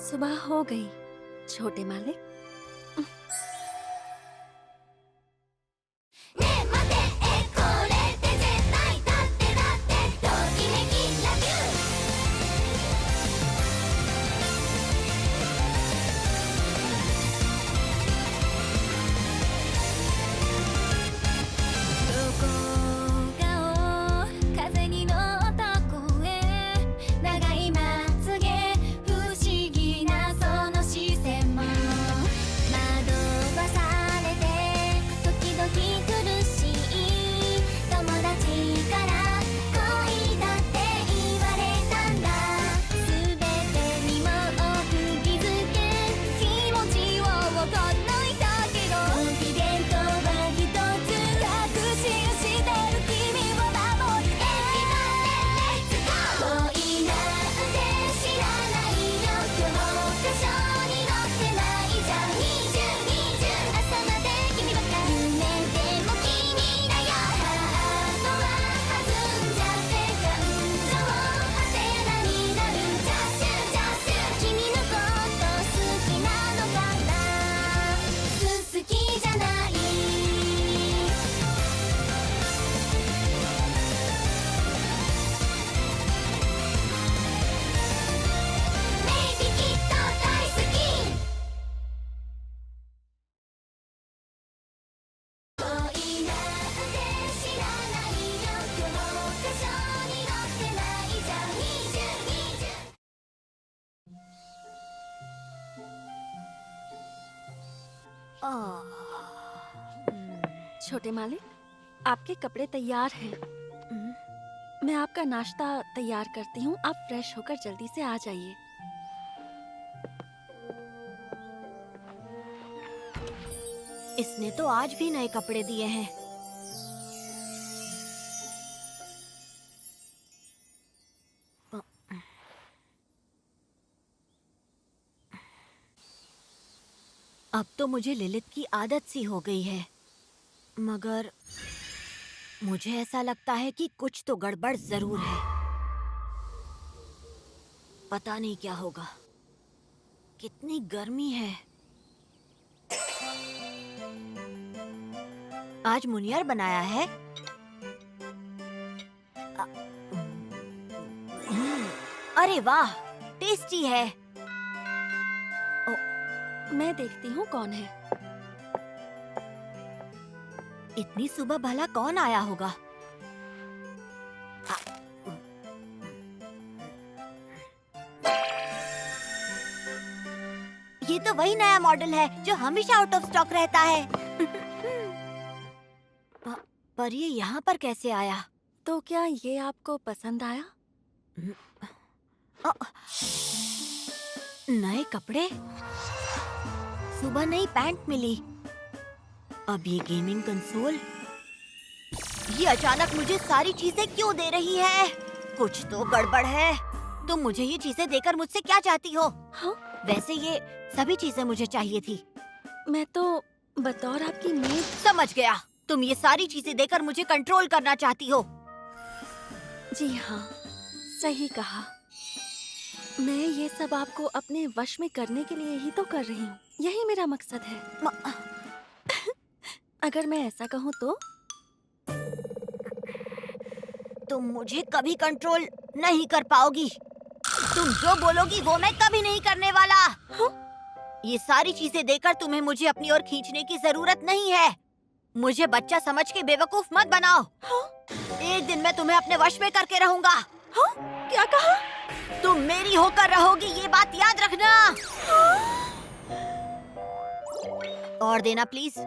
सुबह हो गई छोटे मालिक। छोटे मालिक, आपके कपड़े तैयार हैं। मैं आपका नाश्ता तैयार करती हूँ, आप फ्रेश होकर जल्दी से आ जाइए। इसने तो आज भी नए कपड़े दिए हैं। अब तो मुझे लिलित की आदत सी हो गई है, मगर मुझे ऐसा लगता है कि कुछ तो गड़बड़ जरूर है। पता नहीं क्या होगा। कितनी गर्मी है। आज मुनियर बनाया है। अरे वाह, टेस्टी है। मैं देखती हूँ कौन है। इतनी सुबह भला कौन आया होगा? ये तो वही नया मॉडल है जो हमेशा आउट ऑफ स्टॉक रहता है। पर ये यहाँ पर कैसे आया? तो क्या ये आपको पसंद आया? नए कपड़े, सुबह नई पैंट मिली, अब ये गेमिंग कंसोल। ये अचानक मुझे सारी चीजें क्यों दे रही है? कुछ तो गड़बड़ है। तुम मुझे ये चीजें देकर मुझसे क्या चाहती हो? हाँ? वैसे ये सभी चीजें मुझे चाहिए थी। मैं तो बतौर आपकी मेड। समझ गया, तुम ये सारी चीजें देकर मुझे कंट्रोल करना चाहती हो। जी हाँ, सही कहा। मैं ये सब आपको अपने वश में करने के लिए ही तो कर रही हूँ। यही मेरा मकसद है। अगर मैं ऐसा कहूँ तो? तुम मुझे कभी कंट्रोल नहीं कर पाओगी। तुम जो बोलोगी वो मैं कभी नहीं करने वाला। हाँ? ये सारी चीजें देकर तुम्हें मुझे अपनी ओर खींचने की जरूरत नहीं है। मुझे बच्चा समझ के बेवकूफ मत बनाओ। हाँ? एक दिन मैं तुम्हें अपने वश में करके रहूंगा। हाँ? क्या कहा? तुम मेरी होकर रहोगी, ये बात याद रखना। हाँ? और देना प्लीज।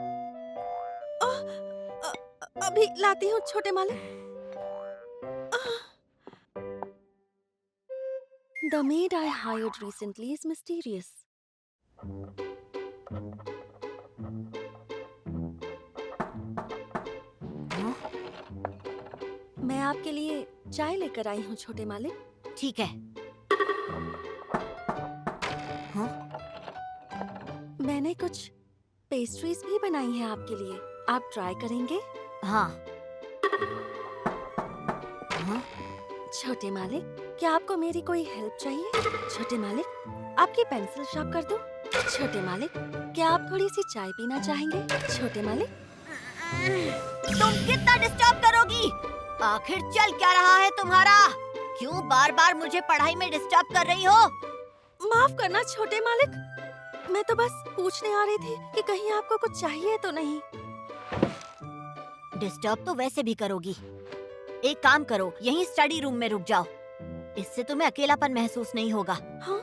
अभी लाती हूँ छोटे मालिक। The maid I hired recently is mysterious. हाँ? मैं आपके लिए चाय लेकर आई हूँ छोटे मालिक। ठीक है। हाँ? मैंने कुछ पेस्ट्रीज भी बनाई हैं आपके लिए, आप ट्राई करेंगे? हाँ। हाँ? छोटे मालिक, क्या आपको मेरी कोई हेल्प चाहिए? छोटे मालिक, आपकी पेंसिल शार्प कर दूं? छोटे मालिक, क्या आप थोड़ी सी चाय पीना चाहेंगे? छोटे मालिक, तुम कितना डिस्टर्ब करोगी? आखिर चल क्या रहा है तुम्हारा? क्यों बार बार मुझे पढ़ाई में डिस्टर्ब कर रही हो? माफ करना छोटे मालिक, मैं तो बस पूछने आ रही थी कि कहीं आपको कुछ चाहिए तो नहीं। डिस्टर्ब तो वैसे भी करोगी। एक काम करो, यहीं स्टडी रूम में रुक जाओ। इससे तुम्हें अकेलापन महसूस नहीं होगा। हाँ?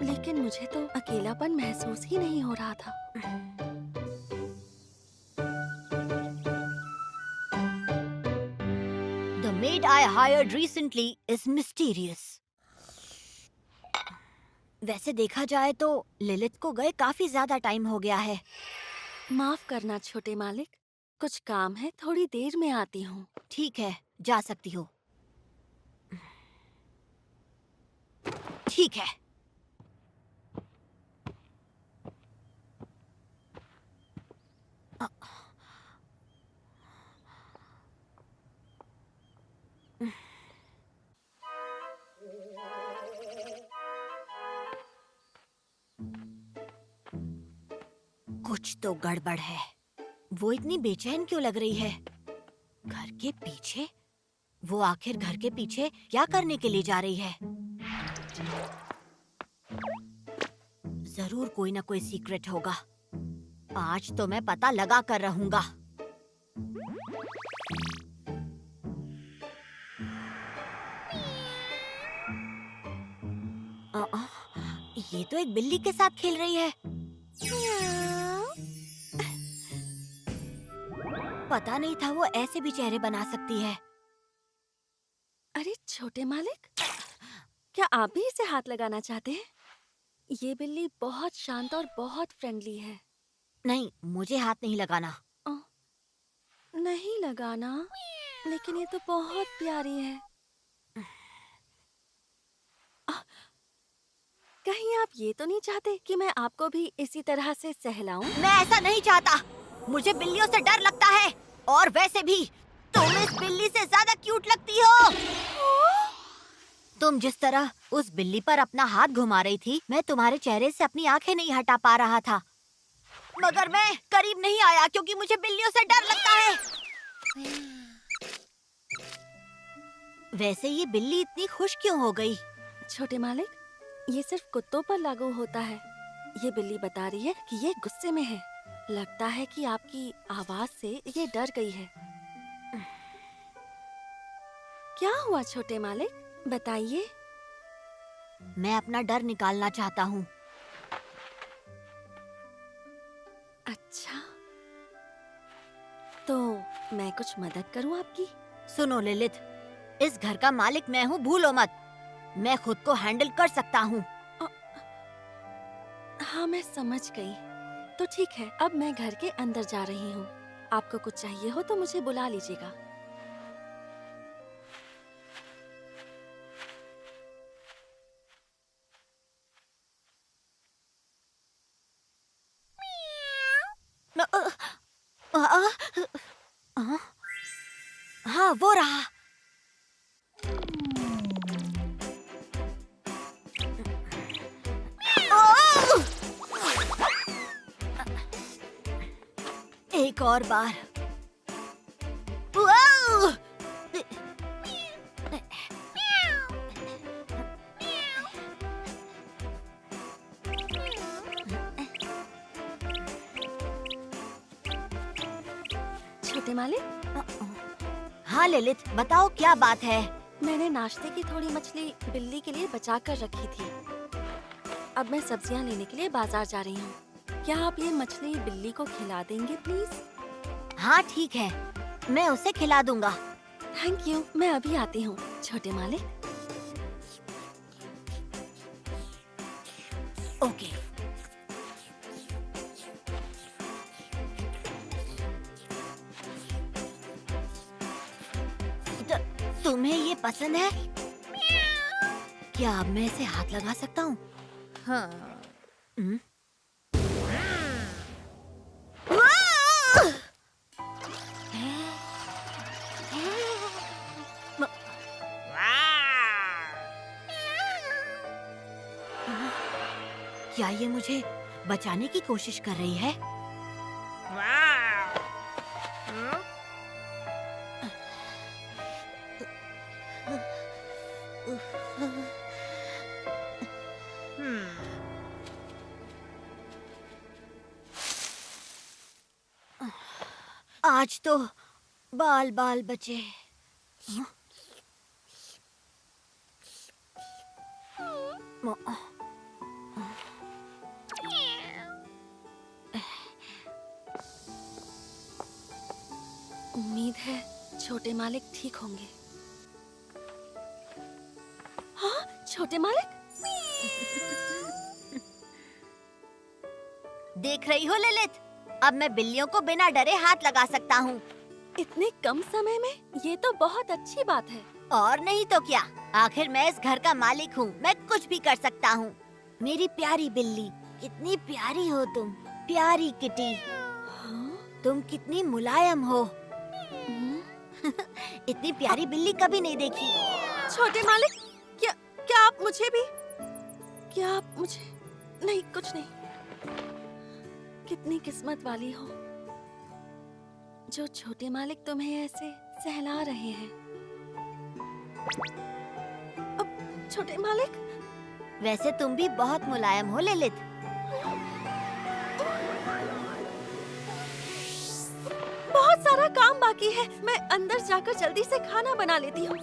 लेकिन मुझे तो अकेलापन महसूस ही नहीं हो रहा था। The maid I hired recently is mysterious. वैसे देखा जाए तो लिलित को गए काफी ज्यादा टाइम हो गया है। माफ करना छोटे मालिक, कुछ काम है, थोड़ी देर में आती हूँ। ठीक है, जा सकती हो। ठीक है। कुछ तो गड़बड़ है। वो इतनी बेचैन क्यों लग रही है? घर के पीछे? वो आखिर घर के पीछे क्या करने के लिए जा रही है? जरूर कोई ना कोई सीक्रेट होगा। आज तो मैं पता लगा कर रहूंगा। ये तो एक बिल्ली के साथ खेल रही है। पता नहीं था वो ऐसे भी चेहरे बना सकती है। अरे छोटे मालिक, क्या आप भी इसे हाथ लगाना चाहते हैं? ये बिल्ली बहुत शांत और बहुत फ्रेंडली है। नहीं, मुझे हाथ नहीं लगाना। नहीं लगाना? लेकिन ये तो बहुत प्यारी है। कहीं आप ये तो नहीं चाहते कि मैं आपको भी इसी तरह से सहलाऊं? मैं ऐसा नहीं चाहता। मुझे बिल्लियों से डर लगता है। और वैसे भी तुम इस बिल्ली से ज्यादा क्यूट लगती हो। तुम जिस तरह उस बिल्ली पर अपना हाथ घुमा रही थी, मैं तुम्हारे चेहरे से अपनी आंखें नहीं हटा पा रहा था। मगर मैं करीब नहीं आया क्योंकि मुझे बिल्लियों से डर लगता है। वैसे ये बिल्ली इतनी खुश क्यों हो गई? छोटे मालिक, ये सिर्फ कुत्तों पर लागू होता है। ये बिल्ली बता रही है कि ये गुस्से में है। लगता है कि आपकी आवाज से ये डर गई है। क्या हुआ छोटे मालिक, बताइए। मैं अपना डर निकालना चाहता हूँ। अच्छा, तो मैं कुछ मदद करूँ आपकी? सुनो लिलित, इस घर का मालिक मैं हूँ, भूलो मत। मैं खुद को हैंडल कर सकता हूँ। हाँ, मैं समझ गई। तो ठीक है, अब मैं घर के अंदर जा रही हूँ। आपको कुछ चाहिए हो तो मुझे बुला लीजिएगा। हाँ, वो रहा। एक और बार। छोटे मालिक, हाँ लिलित, बताओ क्या बात है? मैंने नाश्ते की थोड़ी मछली बिल्ली के लिए बचा कर रखी थी। अब मैं सब्जियां लेने के लिए बाजार जा रही हूँ। क्या आप ये मछली बिल्ली को खिला देंगे प्लीज? हाँ ठीक है, मैं उसे खिला दूंगा। थैंक यू, मैं अभी आती हूँ छोटे मालिक। ओके। तुम्हें ये पसंद है? क्या अब मैं इसे हाथ लगा सकता हूँ? हाँ। हम्म? क्या ये मुझे बचाने की कोशिश कर रही है? आज तो बाल बाल बचे। उम्मीद है छोटे मालिक ठीक होंगे। हाँ, छोटे मालिक। देख रही हो ललित, अब मैं बिल्लियों को बिना डरे हाथ लगा सकता हूँ। इतने कम समय में ये तो बहुत अच्छी बात है। और नहीं तो क्या, आखिर मैं इस घर का मालिक हूँ, मैं कुछ भी कर सकता हूँ। मेरी प्यारी बिल्ली, कितनी प्यारी हो तुम, प्यारी किटी। हाँ? तुम कितनी मुलायम हो। हम्म, इतनी प्यारी बिल्ली कभी नहीं देखी। छोटे मालिक, क्या आप मुझे भी? क्या आप मुझे? नहीं, कुछ नहीं। कितनी किस्मत वाली हो जो छोटे मालिक तुम्हें ऐसे सहला रहे हैं। अब छोटे मालिक, वैसे तुम भी बहुत मुलायम हो ललित। बहुत सारा काम बाकी है। मैं अंदर जाकर जल्दी से खाना बना लेती हूँ।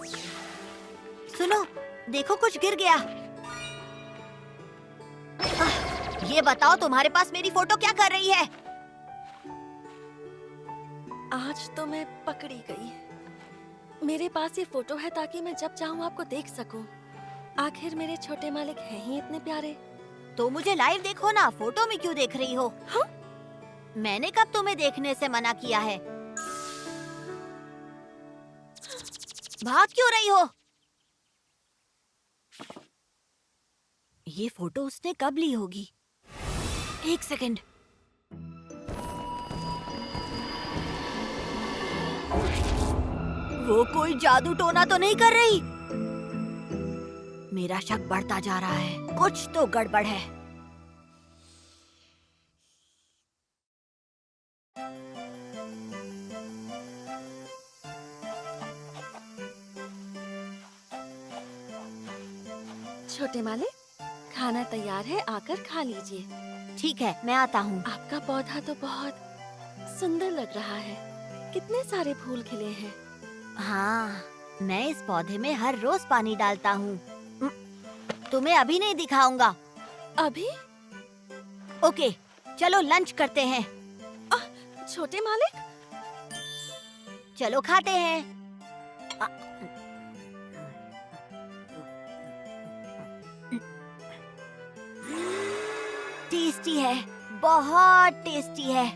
सुनो, देखो कुछ गिर गया। ये बताओ तुम्हारे पास मेरी फोटो क्या कर रही है? आज तो मैं पकड़ी गई। मेरे पास ये फोटो है ताकि मैं जब चाहूँ आपको देख सकूं। आखिर मेरे छोटे मालिक हैं ही इतने प्यारे। तो मुझे लाइव देखो ना, फोटो में क्यों देख रही हो? हाँ? मैंने कब तुम्हें देखने से मना किया है? भाग क्यों रही हो? ये फोटो उसने कब ली होगी? एक सेकंड। वो कोई जादू टोना तो नहीं कर रही? मेरा शक बढ़ता जा रहा है, कुछ तो गड़बड़ है। छोटे मालिक, खाना तैयार है, आकर खा लीजिए। ठीक है, मैं आता हूँ। आपका पौधा तो बहुत सुंदर लग रहा है। कितने सारे फूल खिले हैं। हाँ, मैं इस पौधे में हर रोज पानी डालता हूँ। तुम्हें अभी नहीं दिखाऊंगा। अभी? ओके, चलो लंच करते हैं। छोटे मालिक, चलो खाते हैं। टेस्टी है, बहुत टेस्टी है।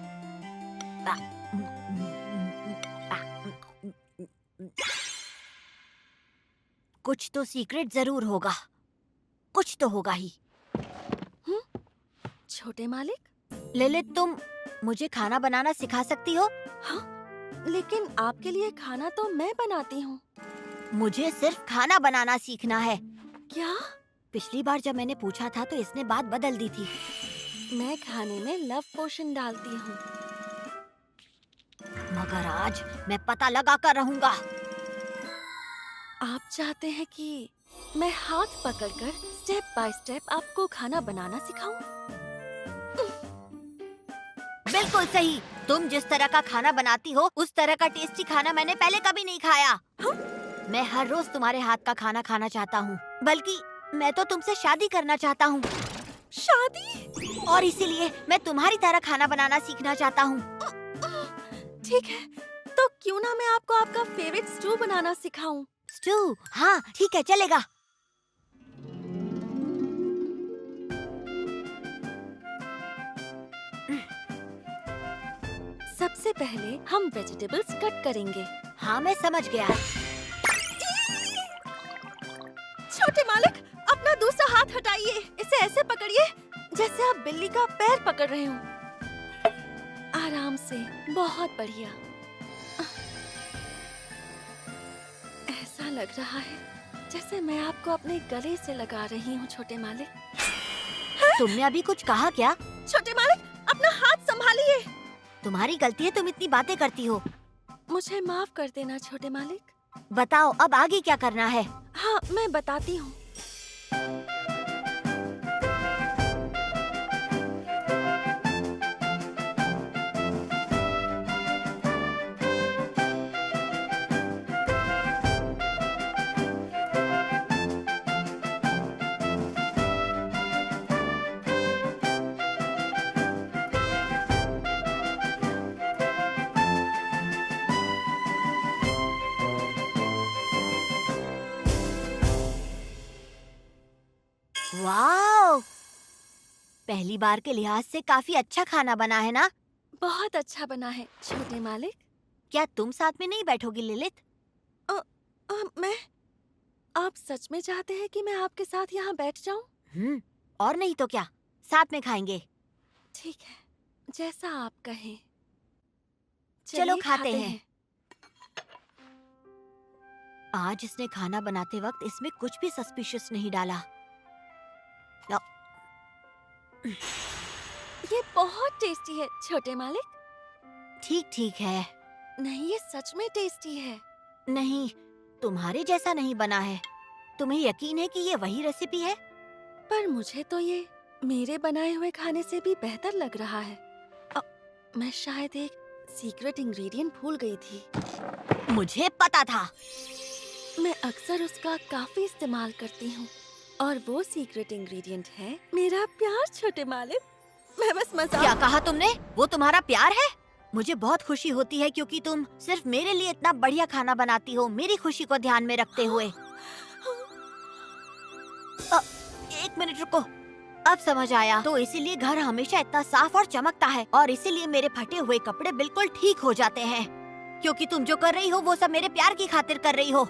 कुछ तो सीक्रेट जरूर होगा, कुछ तो होगा ही। छोटे मालिक। ललित, तुम मुझे खाना बनाना सिखा सकती हो? हाँ, लेकिन आपके लिए खाना तो मैं बनाती हूँ। मुझे सिर्फ खाना बनाना सीखना है। क्या? पिछली बार जब मैंने पूछा था तो इसने बात बदल दी थी। मैं खाने में लव पोशन डालती हूँ। मगर आज मैं पता लगा कर रहूंगा। आप चाहते हैं कि मैं हाथ पकड़कर स्टेप बाय स्टेप आपको खाना बनाना सिखाऊं? बिल्कुल सही। तुम जिस तरह का खाना बनाती हो उस तरह का टेस्टी खाना मैंने पहले कभी नहीं खाया। मैं हर रोज तुम्हारे हाथ का खाना खाना चाहता हूँ। बल्कि मैं तो तुमसे शादी करना चाहता हूँ। शादी? और इसीलिए मैं तुम्हारी तरह खाना बनाना सीखना चाहता हूँ। ठीक है, तो क्यों ना मैं आपको आपका फेवरेट स्टू बनाना सिखाऊं। स्टू? हाँ ठीक है, चलेगा। सबसे पहले हम वेजिटेबल्स कट करेंगे। हाँ मैं समझ गया। छोटे मालिक, अपना दूसरा हाथ हटाइए। इसे ऐसे पकड़िए जैसे आप बिल्ली का पैर पकड़ रहे हो। आराम से, बहुत बढ़िया। ऐसा लग रहा है जैसे मैं आपको अपने गले से लगा रही हूँ, छोटे मालिक। तुमने अभी कुछ कहा क्या? छोटे मालिक, अपना हाथ संभालिए। तुम्हारी गलती है, तुम इतनी बातें करती हो। मुझे माफ कर देना छोटे मालिक। बताओ अब आगे क्या करना है? हाँ, मैं बताती हूँ। वाओ! पहली बार के लिहाज से काफी अच्छा खाना बना है ना? बहुत अच्छा बना है छोटे मालिक। क्या तुम साथ में नहीं बैठोगी लिलित? मैं आप सच में चाहते हैं कि मैं आपके साथ यहाँ बैठ जाऊँ? और नहीं तो क्या, साथ में खाएंगे। ठीक है, जैसा आप कहें। चलो चलिए खाते हैं। आज इसने खाना बनाते वक्त इसमें कुछ भी सस्पिशियस नहीं डाला। ये बहुत टेस्टी है छोटे मालिक। ठीक ठीक है। नहीं, ये सच में टेस्टी है। नहीं, तुम्हारे जैसा नहीं बना है। तुम्हें यकीन है कि ये वही रेसिपी है? पर मुझे तो ये मेरे बनाए हुए खाने से भी बेहतर लग रहा है। मैं शायद एक सीक्रेट इंग्रेडिएंट भूल गई थी। मुझे पता था। मैं अक्सर उसका काफी इस्तेमाल करती हूँ और वो सीक्रेट इंग्रेडिएंट है मेरा प्यार छोटे मालिक। मैं बस मजाक। क्या कहा तुमने? वो तुम्हारा प्यार है? मुझे बहुत खुशी होती है क्योंकि तुम सिर्फ मेरे लिए इतना बढ़िया खाना बनाती हो, मेरी खुशी को ध्यान में रखते हुए। एक मिनट रुको, अब समझ आया। तो इसीलिए घर हमेशा इतना साफ और चमकता है और इसीलिए मेरे फटे हुए कपड़े बिल्कुल ठीक हो जाते हैं, क्योंकि तुम जो कर रही हो वो सब मेरे प्यार की खातिर कर रही हो।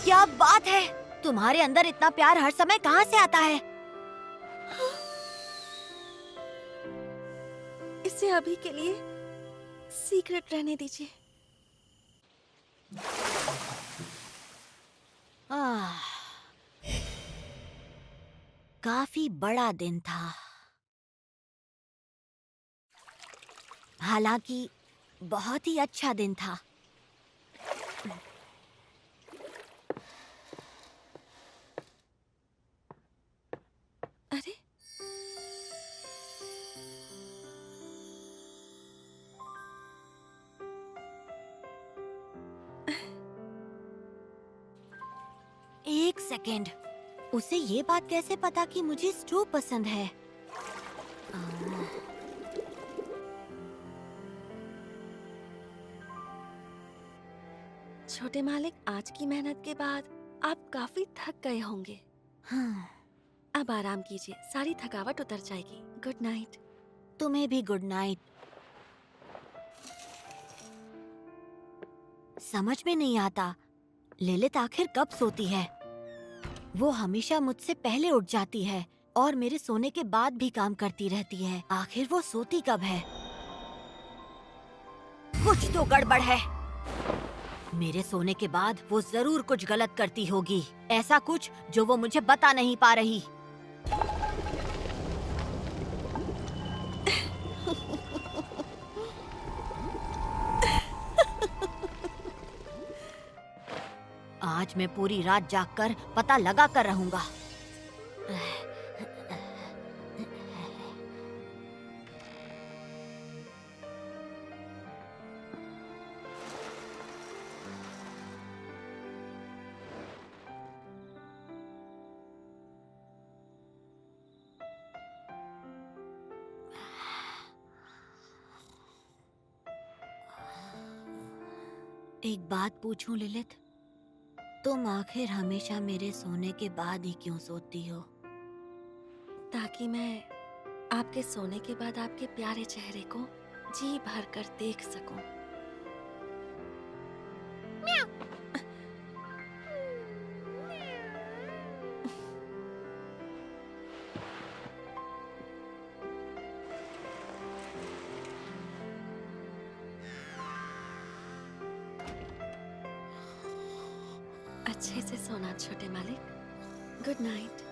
क्या बात है! तुम्हारे अंदर इतना प्यार हर समय कहाँ से आता है? इसे अभी के लिए सीक्रेट रहने दीजिए। काफी बड़ा दिन था। हालांकि बहुत ही अच्छा दिन था। अरे, एक सेकेंड, उसे ये बात कैसे पता कि मुझे स्टू पसंद है? छोटे मालिक, आज की मेहनत के बाद आप काफी थक गए होंगे। हाँ, अब आराम कीजिए, सारी थकावट उतर जाएगी। Good night. तुम्हें भी गुड नाइट। समझ में नहीं आता लिलित आखिर कब सोती है। वो हमेशा मुझसे पहले उठ जाती है और मेरे सोने के बाद भी काम करती रहती है। आखिर वो सोती कब है? कुछ तो गड़बड़ है। मेरे सोने के बाद वो जरूर कुछ गलत करती होगी, ऐसा कुछ जो वो मुझे बता नहीं पा रही। आज मैं पूरी रात जागकर पता लगा कर रहूंगा। एक बात पूछूं लिलित, तुम आखिर हमेशा मेरे सोने के बाद ही क्यों सोती हो? ताकि मैं आपके सोने के बाद आपके प्यारे चेहरे को जी भर कर देख सकूं। अच्छे से सोना छोटे मालिक। Good night.